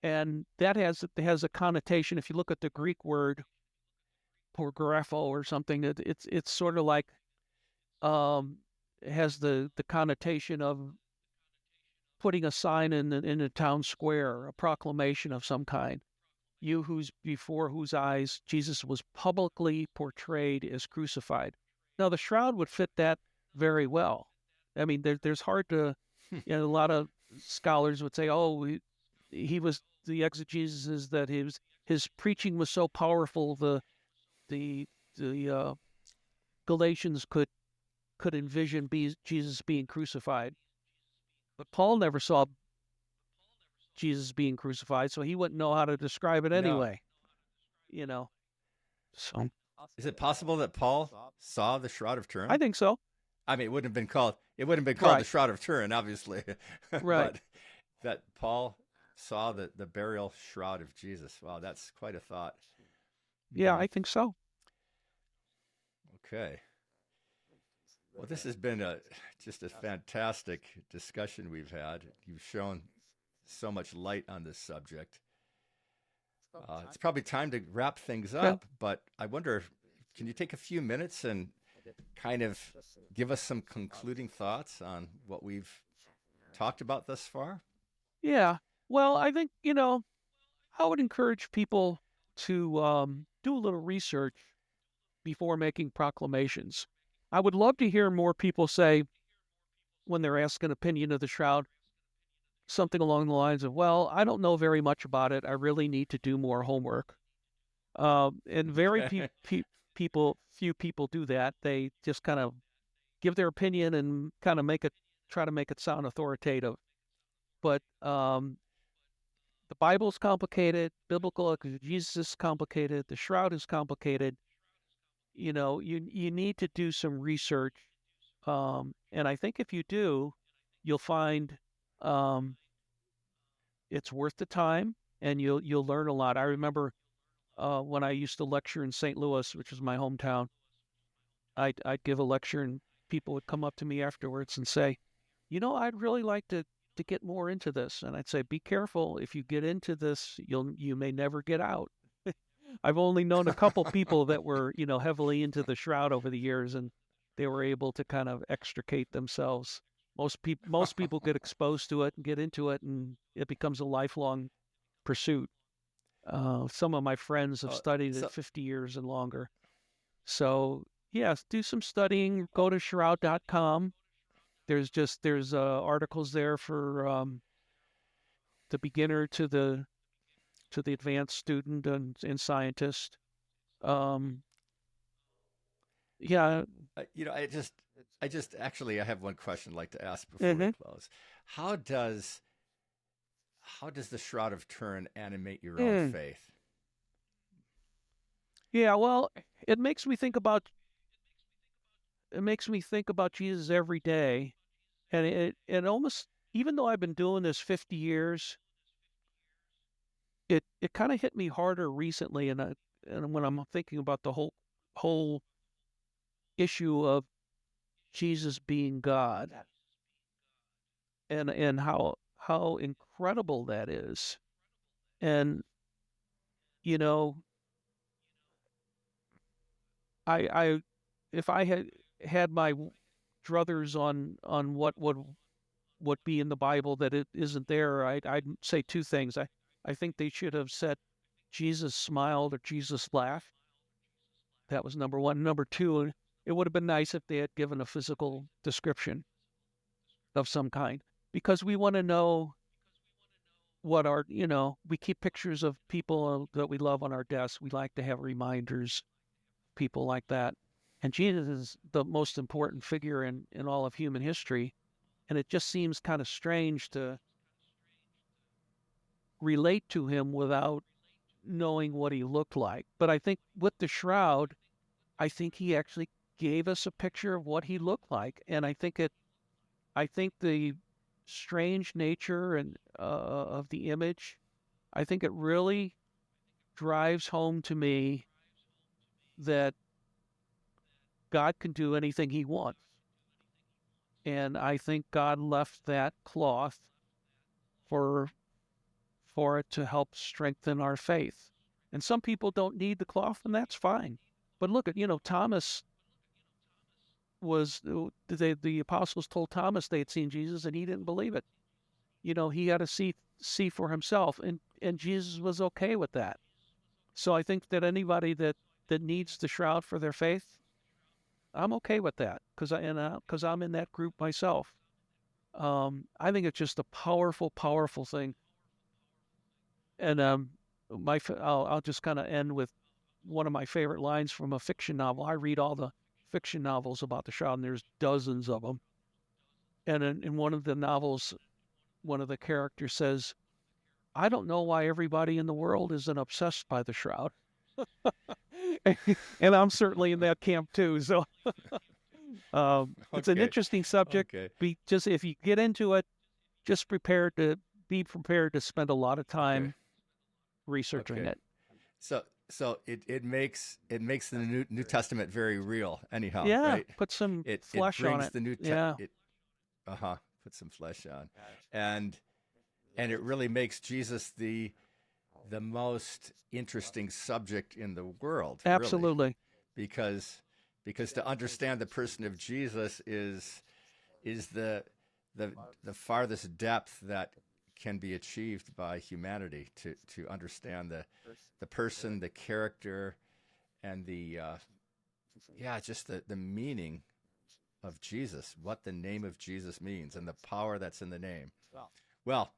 And that has a connotation. If you look at the Greek word porgrapho or something, it's sort of like um, has the connotation of putting a sign in a town square, a proclamation of some kind. You whose before whose eyes Jesus was publicly portrayed as crucified. Now the shroud would fit that very well. I mean, there's hard to, a lot of scholars would say, oh, he was the exegesis is that his preaching was so powerful the Galatians could envision Jesus being crucified, but Paul never saw Jesus being crucified, so he wouldn't know how to describe it no. anyway. You know, so Is it possible that Paul saw the Shroud of I Turin? think so. I mean, it wouldn't have been called the Right, Shroud of Turin, obviously, right. but that Paul saw the burial shroud of Jesus. Wow, that's quite a thought. Yeah, Hmm. I think so. Okay. Well, this has been just a fantastic discussion we've had. You've shown so much light on this subject. It's probably time to wrap things Okay. up, but I wonder, can you take a few minutes and kind of give us some concluding thoughts on what we've talked about thus far? Yeah. Well, I think, I would encourage people to do a little research before making proclamations. I would love to hear more people say, when they're asked an opinion of the shroud, something along the lines of, well, I don't know very much about it. I really need to do more homework. And Okay. few people do that. They just kind of give their opinion and kind of try to make it sound authoritative. But the Bible's complicated, biblical exegesis is complicated, the shroud is complicated. You need to do some research, and I think if you do, you'll find um, it's worth the time, and you'll learn a lot. I remember when I used to lecture in St. Louis, which is my hometown. I'd give a lecture, and people would come up to me afterwards and say, I'd really like to get more into this. And I'd say, be careful. If you get into this, you may never get out. I've only known a couple people that were, heavily into the shroud over the years, and they were able to kind of extricate themselves. Most people get exposed to it and get into it, and it becomes a lifelong pursuit. Some of my friends have Oh, studied it so 50 years and longer. So yes, do some studying. Go to shroud.com. There's articles there for the beginner to the advanced student and scientist. Um, yeah. you know, I just actually I have one question I'd like to ask before we hmm close. How does how does the Shroud of Turin animate your own Mm. faith? Yeah. Well, it makes me think about Jesus every day, and it almost, even though I've been doing this 50 years, it kind of hit me harder recently, and when I'm thinking about the whole issue of Jesus being God, and how incredible that is. And you know, I if I had my druthers on what would be in the Bible that it isn't there, I'd say two things. I think they should have said Jesus smiled or Jesus laughed. That was number one. Number two, it would have been nice if they had given a physical description of some kind, because we want to know what our, we keep pictures of people that we love on our desks. We like to have reminders, people like that. And Jesus is the most important figure in all of human history. And it just seems kind of strange to relate to him without knowing what he looked like. But I think with the shroud, I think he actually gave us a picture of what he looked like. And I think the strange nature and of the image, I think it really drives home to me that God can do anything he wants. And I think God left that cloth for for it to help strengthen our faith. And some people don't need the cloth, and that's fine. But look at, Thomas was the apostles told Thomas they had seen Jesus and he didn't believe it. He had to see for himself, and Jesus was okay with that. So I think that anybody that needs the shroud for their faith, I'm okay with that because I'm in that group myself. I think it's just a powerful, powerful thing. And I'll just kind of end with one of my favorite lines from a fiction novel. I read all the fiction novels about the shroud, and there's dozens of them. And in one of the novels, one of the characters says, "I don't know why everybody in the world isn't obsessed by the shroud." And I'm certainly in that camp too. So it's an Okay. interesting subject. Okay. Just if you get into it, just be prepared to spend a lot of Okay. time researching Okay. it. So it makes the New Testament very real. Anyhow, Yeah, right? put some It flesh on brings it. the Yeah, it put some flesh on, and it really makes Jesus the most interesting subject in the world, really, absolutely. because to understand the person of Jesus is the the farthest depth that can be achieved by humanity to understand the person, the character, and the just the meaning of Jesus, what the name of Jesus means, and the power that's in the name. Well,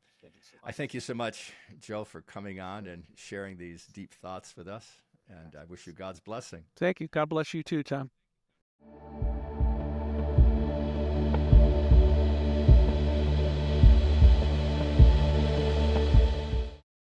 I thank you so much, Joe, for coming on and sharing these deep thoughts with us, and I wish you God's blessing. Thank you. God bless you too, Tom.